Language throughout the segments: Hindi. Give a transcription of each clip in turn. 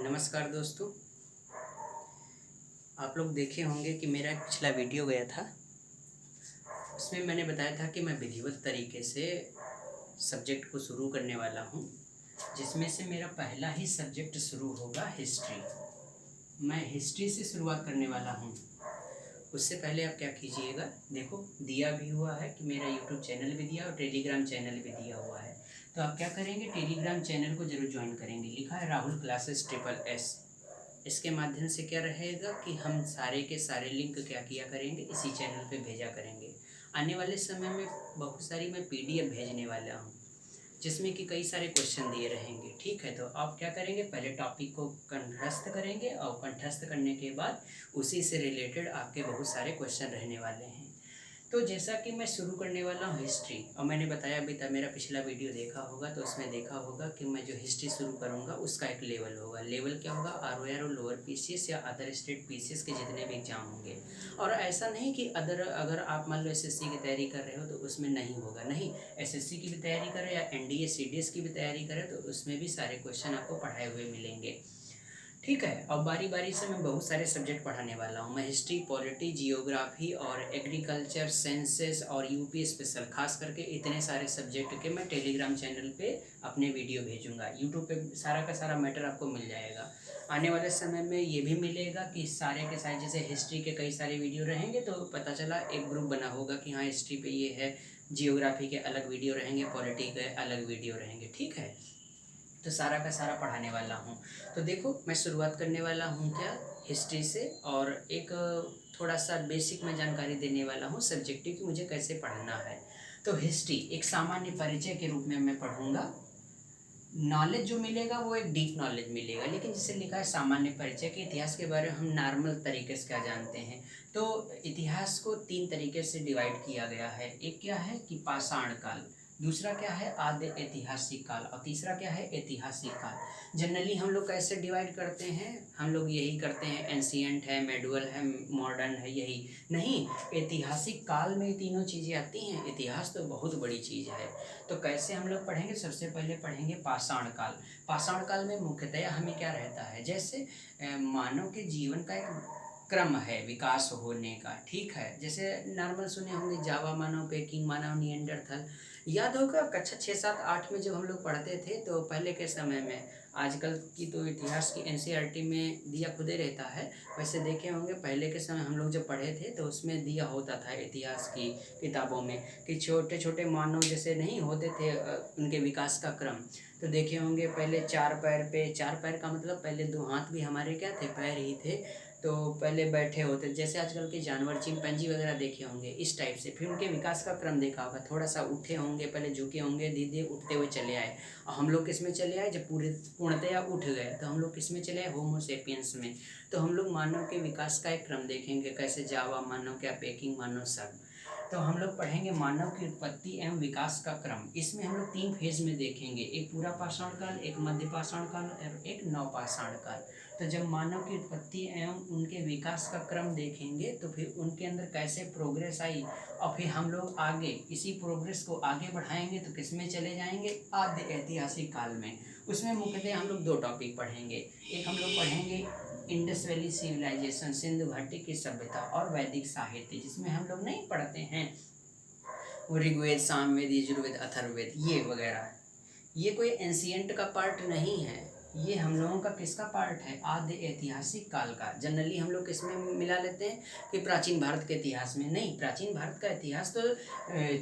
नमस्कार दोस्तों। आप लोग देखे होंगे कि मेरा एक पिछला वीडियो गया था। उसमें मैंने बताया था कि मैं विधिवत तरीके से सब्जेक्ट को शुरू करने वाला हूँ, जिसमें से मेरा पहला ही सब्जेक्ट शुरू होगा हिस्ट्री। मैं हिस्ट्री से शुरुआत करने वाला हूँ। उससे पहले आप क्या कीजिएगा, देखो दिया भी हुआ है कि मेरा यूट्यूब चैनल भी दिया और टेलीग्राम चैनल भी दिया हुआ है। तो आप क्या करेंगे, टेलीग्राम चैनल को ज़रूर ज्वाइन करेंगे। लिखा है राहुल क्लासेस SSS। इसके माध्यम से क्या रहेगा कि हम सारे के सारे लिंक क्या किया करेंगे, इसी चैनल पे भेजा करेंगे। आने वाले समय में बहुत सारी मैं PDF भेजने वाला हूँ, जिसमें कि कई सारे क्वेश्चन दिए रहेंगे। ठीक है, तो आप क्या करेंगे, पहले टॉपिक को कंठस्थ करेंगे और कंठस्थ करने के बाद उसी से रिलेटेड आपके बहुत सारे क्वेश्चन रहने वाले हैं। तो जैसा कि मैं शुरू करने वाला हूँ हिस्ट्री, और मैंने बताया भी था, मेरा पिछला वीडियो देखा होगा तो उसमें देखा होगा कि मैं जो हिस्ट्री शुरू करूँगा उसका एक लेवल होगा। लेवल क्या होगा, ROR लोअर PCS या अदर स्टेट PCS के जितने भी एग्ज़ाम होंगे। और ऐसा नहीं कि अगर आप मान लो SSC की तैयारी कर रहे हो तो उसमें नहीं होगा, नहीं। SSC की भी तैयारी करें या NDA CDS की भी तैयारी करें तो उसमें भी सारे क्वेश्चन आपको पढ़ाए हुए मिलेंगे। ठीक है, अब बारी बारी से मैं बहुत सारे सब्जेक्ट पढ़ाने वाला हूँ। मैं हिस्ट्री, पॉलिटी, जियोग्राफी और एग्रीकल्चर, साइंसेस और यूपी स्पेशल, खास करके इतने सारे सब्जेक्ट के मैं टेलीग्राम चैनल पे अपने वीडियो भेजूंगा। यूट्यूब पे सारा का सारा मैटर आपको मिल जाएगा। आने वाले समय में ये भी मिलेगा कि सारे के सारे, जैसे हिस्ट्री के कई सारे वीडियो रहेंगे तो पता चला एक ग्रुप बना होगा कि हाँ हिस्ट्री पे ये है, जियोग्राफी के अलग वीडियो रहेंगे, पॉलिटी के अलग वीडियो रहेंगे। ठीक है, तो सारा का सारा पढ़ाने वाला हूँ। तो देखो मैं शुरुआत करने वाला हूँ क्या, हिस्ट्री से, और एक थोड़ा सा बेसिक में जानकारी देने वाला हूँ सब्जेक्टिव कि मुझे कैसे पढ़ना है। तो हिस्ट्री एक सामान्य परिचय के रूप में मैं पढ़ूंगा। नॉलेज जो मिलेगा वो एक डीप नॉलेज मिलेगा, लेकिन जिसे लिखा है सामान्य परिचय के इतिहास के बारे में हम नॉर्मल तरीके से क्या जानते हैं। तो इतिहास को 3 तरीके से डिवाइड किया गया है। एक क्या है कि पाषाण काल, दूसरा क्या है आद्य ऐतिहासिक काल, और तीसरा क्या है ऐतिहासिक काल। जनरली हम लोग कैसे डिवाइड करते हैं, हम लोग यही करते हैं, एंशिएंट है, मेडुअल है, मॉडर्न है, यही नहीं। ऐतिहासिक काल में तीनों चीज़ें आती हैं। इतिहास तो बहुत बड़ी चीज़ है। तो कैसे हम लोग पढ़ेंगे, सबसे पहले पढ़ेंगे पाषाण काल। पाषाण काल में मुख्यतया हमें क्या रहता है, जैसे मानव के जीवन का एक क्रम है विकास होने का। ठीक है, जैसे नॉर्मल सुने होंगे जावा मानव, पेकिंग मानव, निएंडरथल। याद होगा कक्षा 6, 7, 8 में जब हम लोग पढ़ते थे तो पहले के समय में, आजकल की तो इतिहास की NCERT में दिया खुदे रहता है, वैसे देखे होंगे पहले के समय हम लोग जब पढ़े थे तो उसमें दिया होता था इतिहास की किताबों में कि छोटे छोटे मानव जैसे नहीं होते थे, उनके विकास का क्रम। तो देखे होंगे पहले 4 पैर पे, 4 पैर का मतलब पहले 2 हाथ भी हमारे क्या थे, पैर ही थे। तो पहले बैठे होते, जैसे आजकल के जानवर चिंपैंजी वगैरह देखे होंगे इस टाइप से। फिर उनके विकास का क्रम देखा होगा, थोड़ा सा उठे होंगे, पहले झुके होंगे, धीरे धीरे उठते हुए चले आए। और हम लोग किस में चले आए, जब पूर्णतया उठ गए तो हम लोग किस में चले आए, होमो सेपियंस में। तो हम लोग मानव के विकास का एक क्रम देखेंगे, कैसे जावा मानव, क्या पेकिंग मानव, सब। तो हम लोग पढ़ेंगे मानव की उत्पत्ति एवं विकास का क्रम। इसमें हम लोग 3 फेज में देखेंगे, एक पूरा पाषाण काल, एक मध्य पाषाण काल और एक नवपाषाण काल। तो जब मानव की उत्पत्ति एवं उनके विकास का क्रम देखेंगे तो फिर उनके अंदर कैसे प्रोग्रेस आई, और फिर हम लोग आगे इसी प्रोग्रेस को आगे बढ़ाएंगे तो किस में चले जाएंगे, आद्य ऐतिहासिक काल में। उसमें मुख्यतः हम लोग 2 टॉपिक पढ़ेंगे। एक हम लोग पढ़ेंगे इंडस वैली सिविलाइजेशन, सिंधु घाटी की सभ्यता और वैदिक साहित्य, जिसमें हम लोग नहीं पढ़ते हैं वो ऋग्वेद, सामवेद, यजुर्वेद, अथर्ववेद ये वगैरह। ये कोई एंशिएंट का पार्ट नहीं है, ये हम लोगों का किसका पार्ट है, आद्य ऐतिहासिक काल का। जनरली हम लोग किसमें मिला लेते हैं कि प्राचीन भारत के इतिहास में, नहीं। प्राचीन भारत का इतिहास तो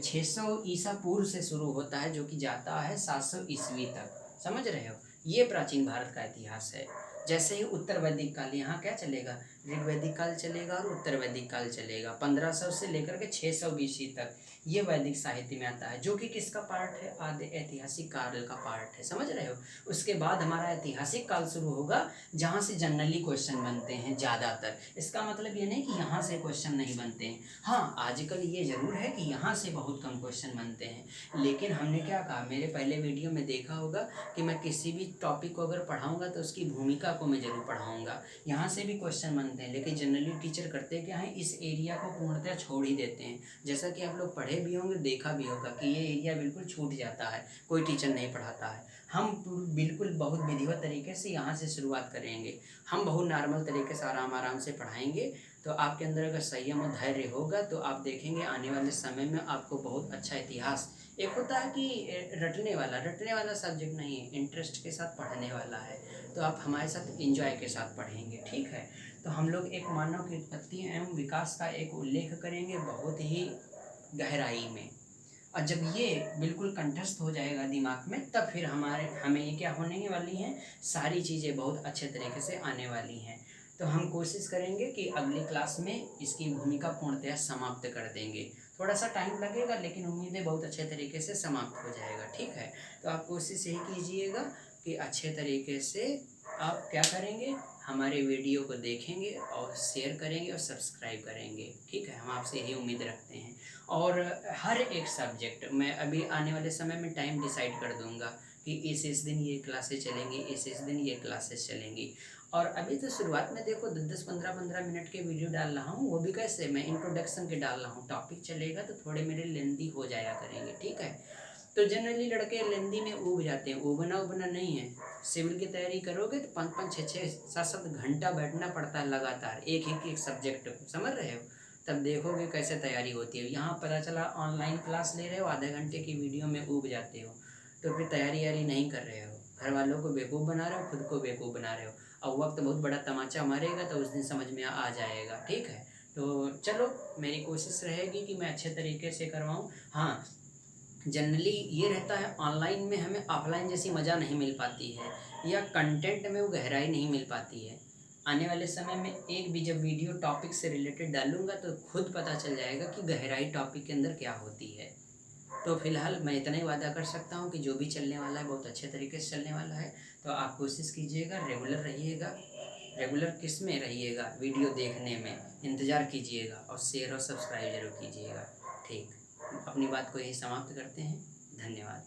600 ईसा पूर्व से शुरू होता है, जो कि जाता है 700 ईस्वी तक। समझ रहे हो, ये प्राचीन भारत का इतिहास है। जैसे ही उत्तर वैदिक काल, यहाँ क्या चलेगा, ऋग्वैदिक काल चलेगा और उत्तर वैदिक काल चलेगा, 1500 से लेकर के 600 BC तक। ये वैदिक साहित्य में आता है, जो कि किसका पार्ट है, आद्य ऐतिहासिक काल का पार्ट है। समझ रहे हो। उसके बाद हमारा ऐतिहासिक काल शुरू होगा, जहाँ से जनरली क्वेश्चन बनते हैं ज़्यादातर। इसका मतलब ये नहीं कि यहाँ से क्वेश्चन नहीं बनते हैं, हाँ आजकल ये ज़रूर है कि यहाँ से बहुत कम क्वेश्चन बनते हैं। लेकिन हमने क्या कहा, मेरे पहले वीडियो में देखा होगा कि मैं किसी भी टॉपिक को अगर पढ़ाऊँगा तो उसकी भूमिका को मैं ज़रूर पढ़ाऊँगा। यहाँ से भी क्वेश्चन बनते हैं, लेकिन जनरली टीचर करते क्या है, इस एरिया को पूर्णतः छोड़ ही देते हैं। जैसा कि आप लोग पढ़े भी होंगे, देखा भी होगा कि ये एरिया बिल्कुल छूट जाता है, कोई टीचर नहीं पढ़ाता है। हम बिल्कुल बहुत विधिवत तरीके से यहाँ से शुरुआत करेंगे। हम बहुत नॉर्मल तरीके से आराम आराम से पढ़ाएंगे। तो आपके अंदर अगर संयम और धैर्य होगा तो आप देखेंगे आने वाले समय में आपको बहुत अच्छा इतिहास, एक होता है कि रटने वाला सब्जेक्ट नहीं है, इंटरेस्ट के साथ पढ़ने वाला है। तो आप हमारे साथ एंजॉय के साथ पढ़ेंगे, ठीक है। तो हम लोग एक मानव की उत्पत्ति एवं विकास का एक उल्लेख करेंगे बहुत ही गहराई में। और जब ये बिल्कुल कंठस्थ हो जाएगा दिमाग में, तब फिर हमें ये क्या होने वाली हैं, सारी चीज़ें बहुत अच्छे तरीके से आने वाली हैं। तो हम कोशिश करेंगे कि अगली क्लास में इसकी भूमिका पूर्णतः समाप्त कर देंगे। थोड़ा सा टाइम लगेगा लेकिन उम्मीद है बहुत अच्छे तरीके से समाप्त हो जाएगा, ठीक है। तो आप कोशिश यही कीजिएगा कि अच्छे तरीके से आप क्या करेंगे, हमारे वीडियो को देखेंगे और शेयर करेंगे और सब्सक्राइब करेंगे, ठीक है। हम आपसे यही उम्मीद रखते हैं। और हर एक सब्जेक्ट मैं अभी आने वाले समय में टाइम डिसाइड कर दूंगा कि इस दिन ये क्लासेस चलेंगी, इस दिन ये क्लासेस चलेंगी। और अभी तो शुरुआत में देखो 10-15 मिनट के वीडियो डाल रहा हूँ, वो भी कैसे, मैं इंट्रोडक्शन के डाल रहा हूँ। टॉपिक चलेगा तो थोड़े मेरे लेंदी हो जाया करेंगे, ठीक है। तो जनरली लड़के लेंदी में उब जाते हैं, उबना नहीं है। सिविल की तैयारी करोगे तो 5-5, 6-6, 7-7 घंटा बैठना पड़ता है लगातार एक सब्जेक्ट को, समझ रहे हो। तब देखोगे कैसे तैयारी होती है। यहाँ पता चला ऑनलाइन क्लास ले रहे हो, आधे घंटे की वीडियो में उब जाते हो, तो फिर तैयारी यारी नहीं कर रहे हो, घर वालों को बेवकूफ़ बना रहे हो, खुद को बेवकूफ़ बना रहे हो। अब वक्त बहुत बड़ा तमाचा मारेगा तो उस दिन समझ में आ जाएगा, ठीक है। तो चलो, मेरी कोशिश रहेगी कि मैं अच्छे तरीके से करवाऊँ। हाँ, जनरली ये रहता है ऑनलाइन में हमें ऑफलाइन जैसी मज़ा नहीं मिल पाती है, या कंटेंट में वो गहराई नहीं मिल पाती है। आने वाले समय में एक भी जब वीडियो टॉपिक से रिलेटेड डालूंगा तो खुद पता चल जाएगा कि गहराई टॉपिक के अंदर क्या होती है। तो फिलहाल मैं इतना ही वादा कर सकता हूँ कि जो भी चलने वाला है बहुत अच्छे तरीके से चलने वाला है। तो आप कोशिश कीजिएगा, रेगुलर रहिएगा। रेगुलर किस में रहिएगा, वीडियो देखने में इंतज़ार कीजिएगा और शेयर और सब्सक्राइब जरूर कीजिएगा, ठीक। अपनी बात को यही समाप्त करते हैं। धन्यवाद।